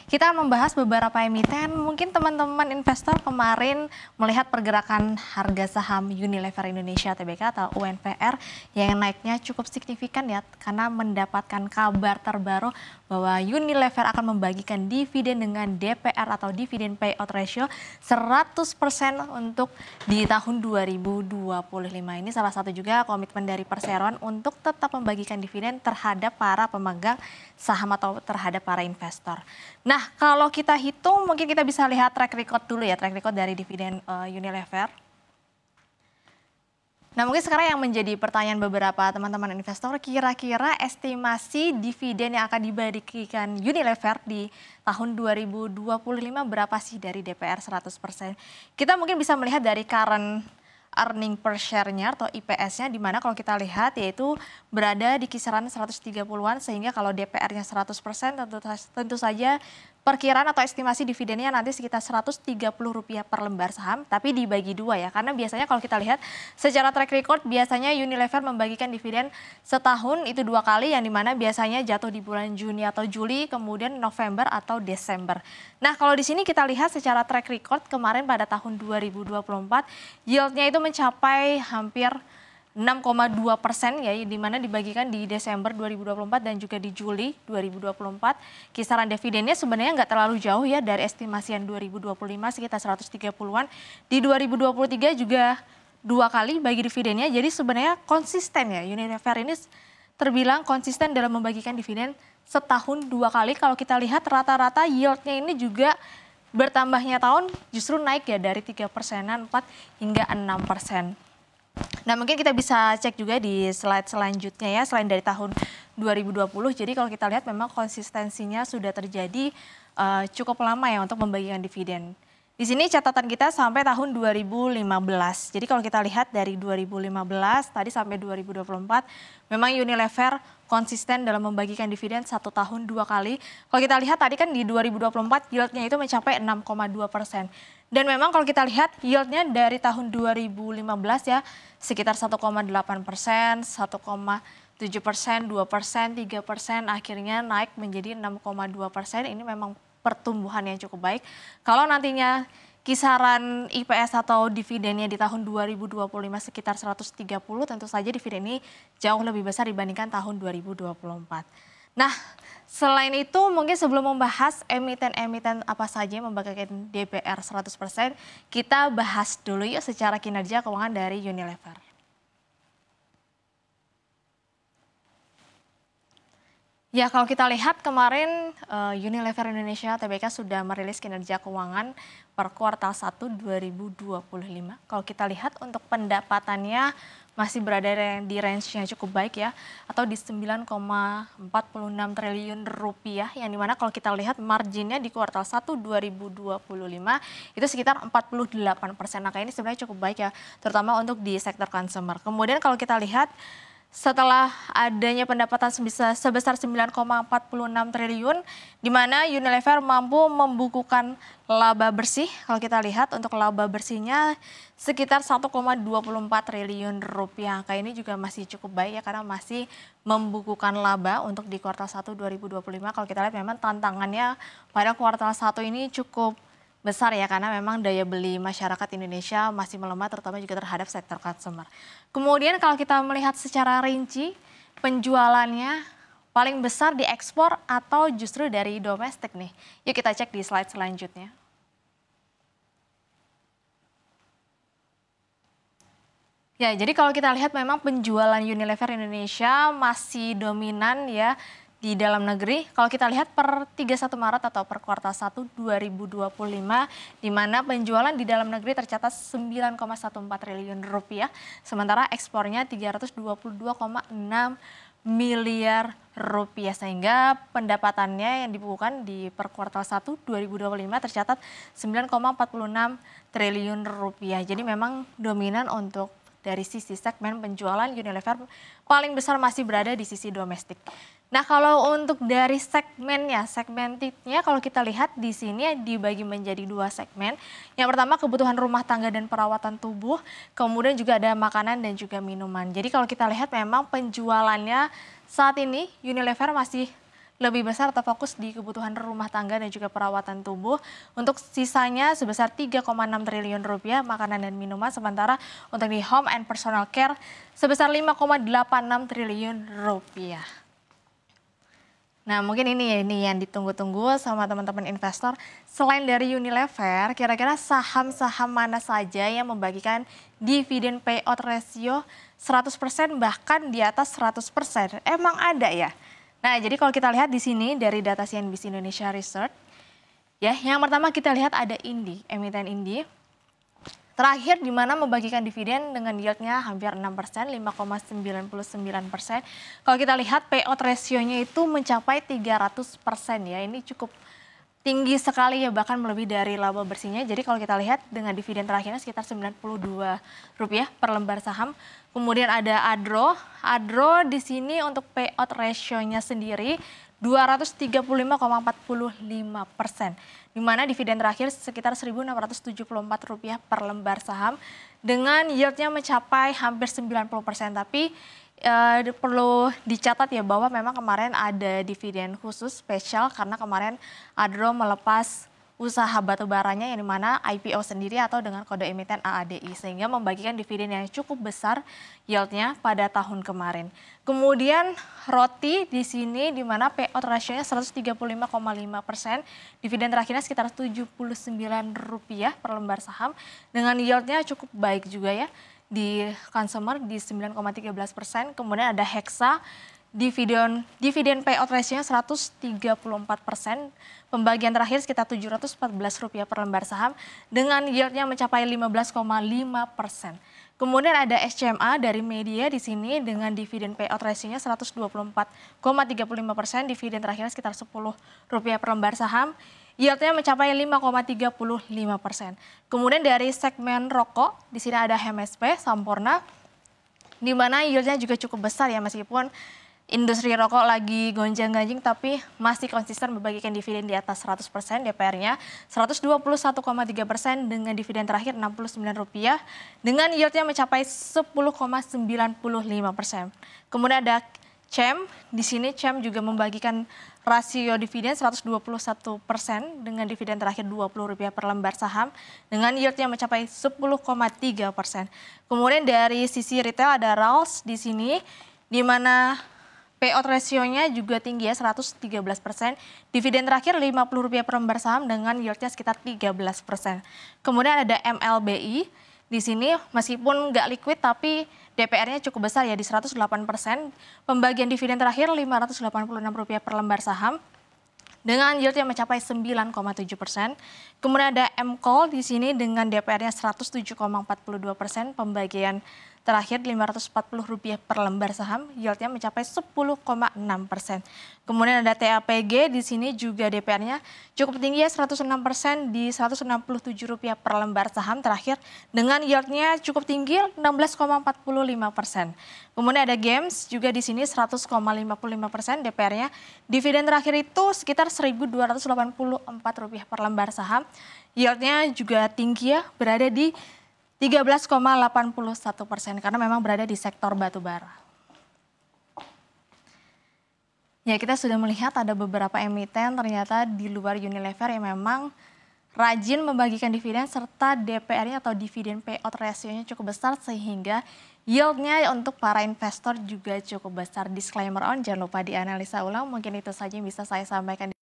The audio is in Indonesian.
Kita membahas beberapa emiten, mungkin teman-teman investor kemarin melihat pergerakan harga saham Unilever Indonesia Tbk atau UNVR yang naiknya cukup signifikan ya, karena mendapatkan kabar terbaru bahwa Unilever akan membagikan dividen dengan DPR atau dividen payout ratio 100% untuk di tahun 2025. Ini salah satu juga komitmen dari Perseroan untuk tetap membagikan dividen terhadap para pemegang saham atau terhadap para investor. Nah, kalau kita hitung mungkin kita bisa lihat track record dulu ya, track record dari dividen Unilever. Nah, mungkin sekarang yang menjadi pertanyaan beberapa teman-teman investor, kira-kira estimasi dividen yang akan dibagikan Unilever di tahun 2025 berapa sih dari DPR 100%? Kita mungkin bisa melihat dari current earning per share-nya atau IPS-nya, di mana kalau kita lihat yaitu berada di kisaran 130-an, sehingga kalau DPR-nya 100% tentu saja perkiraan atau estimasi dividennya nanti sekitar Rp130 per lembar saham, tapi dibagi dua ya, karena biasanya kalau kita lihat secara track record biasanya Unilever membagikan dividen setahun itu 2 kali, yang dimana biasanya jatuh di bulan Juni atau Juli, kemudian November atau Desember. Nah, kalau di sini kita lihat secara track record kemarin pada tahun 2024 yieldnya itu mencapai hampir 6,2% ya, di mana dibagikan di Desember 2024 dan juga di Juli 2024. Kisaran dividennya sebenarnya nggak terlalu jauh ya dari estimasian 2025 sekitar 130-an. Di 2023 juga 2 kali bagi dividennya, jadi sebenarnya konsisten ya. Unilever ini terbilang konsisten dalam membagikan dividen setahun 2 kali. Kalau kita lihat rata-rata yieldnya ini juga bertambahnya tahun justru naik ya dari 3%-an 4 hingga 6%. Nah, mungkin kita bisa cek juga di slide selanjutnya ya, selain dari tahun 2020. Jadi kalau kita lihat memang konsistensinya sudah terjadi cukup lama ya untuk membagikan dividen. Di sini catatan kita sampai tahun 2015. Jadi kalau kita lihat dari 2015 tadi sampai 2024, memang Unilever konsisten dalam membagikan dividen 1 tahun 2 kali. Kalau kita lihat tadi kan di 2024 yieldnya itu mencapai 6,2%. Dan memang kalau kita lihat yieldnya dari tahun 2015 ya sekitar 1,8%, 1,7%, 2%, 3%, akhirnya naik menjadi 6,2%. Ini memang pertumbuhan yang cukup baik. Kalau nantinya kisaran IPS atau dividennya di tahun 2025 sekitar 130, tentu saja dividen ini jauh lebih besar dibandingkan tahun 2024. Nah, selain itu mungkin sebelum membahas emiten-emiten apa saja yang membagikan DPR 100%, kita bahas dulu yuk secara kinerja keuangan dari Unilever. Ya, kalau kita lihat kemarin Unilever Indonesia Tbk sudah merilis kinerja keuangan per kuartal 1 2025. Kalau kita lihat untuk pendapatannya masih berada di range-nya cukup baik ya, atau di 9,46 triliun rupiah, yang dimana kalau kita lihat marginnya di kuartal 1 2025 itu sekitar 48%. Angka ini sebenarnya cukup baik ya, terutama untuk di sektor consumer. Kemudian kalau kita lihat setelah adanya pendapatan sebesar 9,46 triliun, di mana Unilever mampu membukukan laba bersih. Kalau kita lihat untuk laba bersihnya sekitar 1,24 triliun rupiah. Angka ini juga masih cukup baik ya, karena masih membukukan laba untuk di kuartal 1 2025. Kalau kita lihat memang tantangannya pada kuartal 1 ini cukup besar ya, karena memang daya beli masyarakat Indonesia masih melemah, terutama juga terhadap sektor consumer. Kemudian kalau kita melihat secara rinci penjualannya paling besar di ekspor atau justru dari domestik nih. Yuk kita cek di slide selanjutnya. Ya, jadi kalau kita lihat memang penjualan Unilever Indonesia masih dominan ya di dalam negeri. Kalau kita lihat per 31 Maret atau per kuartal 1 2025, di mana penjualan di dalam negeri tercatat 9,14 triliun rupiah, sementara ekspornya 322,6 miliar rupiah, sehingga pendapatannya yang dibukukan di per kuartal 1 2025 tercatat 9,46 triliun rupiah. Jadi memang dominan untuk dari sisi segmen penjualan Unilever paling besar masih berada di sisi domestik. Nah, kalau untuk dari segmennya, segmentednya kalau kita lihat di sini dibagi menjadi 2 segmen. Yang pertama kebutuhan rumah tangga dan perawatan tubuh, kemudian juga ada makanan dan juga minuman. Jadi kalau kita lihat memang penjualannya saat ini Unilever masih lebih besar atau fokus di kebutuhan rumah tangga dan juga perawatan tubuh. Untuk sisanya sebesar 3,6 triliun rupiah makanan dan minuman, sementara untuk di home and personal care sebesar 5,86 triliun rupiah. Nah, mungkin ini yang ditunggu-tunggu sama teman-teman investor. Selain dari Unilever, kira-kira saham-saham mana saja yang membagikan dividen payout ratio 100% bahkan di atas 100%? Emang ada ya? Nah, jadi kalau kita lihat di sini dari data CNBC Indonesia Research, ya, yang pertama kita lihat ada Indi, emiten Indi. Terakhir di mana membagikan dividen dengan yieldnya hampir 6%, 5,99%. Kalau kita lihat payout ratio-nya itu mencapai 300% ya. Ini cukup tinggi sekali ya, bahkan melebihi dari laba bersihnya. Jadi kalau kita lihat dengan dividen terakhirnya sekitar Rp92 per lembar saham. Kemudian ada Adro. Adro di sini untuk payout ratio-nya sendiri 235,45%, di mana dividen terakhir sekitar Rp1.674 per lembar saham dengan yieldnya mencapai hampir 90%. Tapi perlu dicatat ya bahwa memang kemarin ada dividen khusus spesial karena kemarin Adro melepas usaha batubaranya yang dimana IPO sendiri atau dengan kode emiten AADI, sehingga membagikan dividen yang cukup besar yieldnya pada tahun kemarin. Kemudian Roti di sini di mana payout ratio-nya 135,5%, dividen terakhirnya sekitar Rp79 per lembar saham dengan yieldnya cukup baik juga ya di consumer di 9,13%. Kemudian ada Hexa. Dividen payout ratio-nya 134%, pembagian terakhir sekitar Rp714 per lembar saham dengan yieldnya mencapai 15,5%. Kemudian ada SCMA dari media di sini dengan dividen payout ratio-nya 124,35%, dividen terakhirnya sekitar Rp10 per lembar saham, yieldnya mencapai 5,35%. Kemudian dari segmen rokok, di sini ada HMSP, Sampoerna, di mana yieldnya juga cukup besar ya, meskipun industri rokok lagi gonjang-ganjing tapi masih konsisten membagikan dividen di atas 100%, DPR-nya 121,3% dengan dividen terakhir Rp69 dengan yieldnya mencapai 10,95%. Kemudian ada CEM, di sini CEM juga membagikan rasio dividen 121% dengan dividen terakhir Rp20 per lembar saham dengan yieldnya mencapai 10,3%. Kemudian dari sisi retail ada Ralls di sini di mana payout ratio-nya juga tinggi ya, 113%. Dividen terakhir Rp50 per lembar saham dengan yieldnya sekitar 13%. Kemudian ada MLBI. Di sini meskipun nggak liquid tapi DPR-nya cukup besar ya di 108%. Pembagian dividen terakhir Rp586 per lembar saham dengan yieldnya mencapai 9,7%. Kemudian ada MCall di sini dengan DPR-nya 107,42%, pembagian terakhir Rp540 per lembar saham, yieldnya mencapai 10,6%. Kemudian ada TAPG di sini juga DPR-nya cukup tinggi ya, 106% di Rp167 per lembar saham terakhir dengan yieldnya cukup tinggi 16,45%. Kemudian ada Games juga di sini 100,55% DPR-nya. Dividen terakhir itu sekitar Rp1.284 per lembar saham. Yieldnya juga tinggi ya, berada di 13,81% karena memang berada di sektor batubara. Ya, kita sudah melihat ada beberapa emiten ternyata di luar Unilever yang memang rajin membagikan dividen serta DPR-nya atau dividen payout ratio-nya cukup besar sehingga yield-nya untuk para investor juga cukup besar. Disclaimer on, jangan lupa dianalisa ulang. Mungkin itu saja yang bisa saya sampaikan.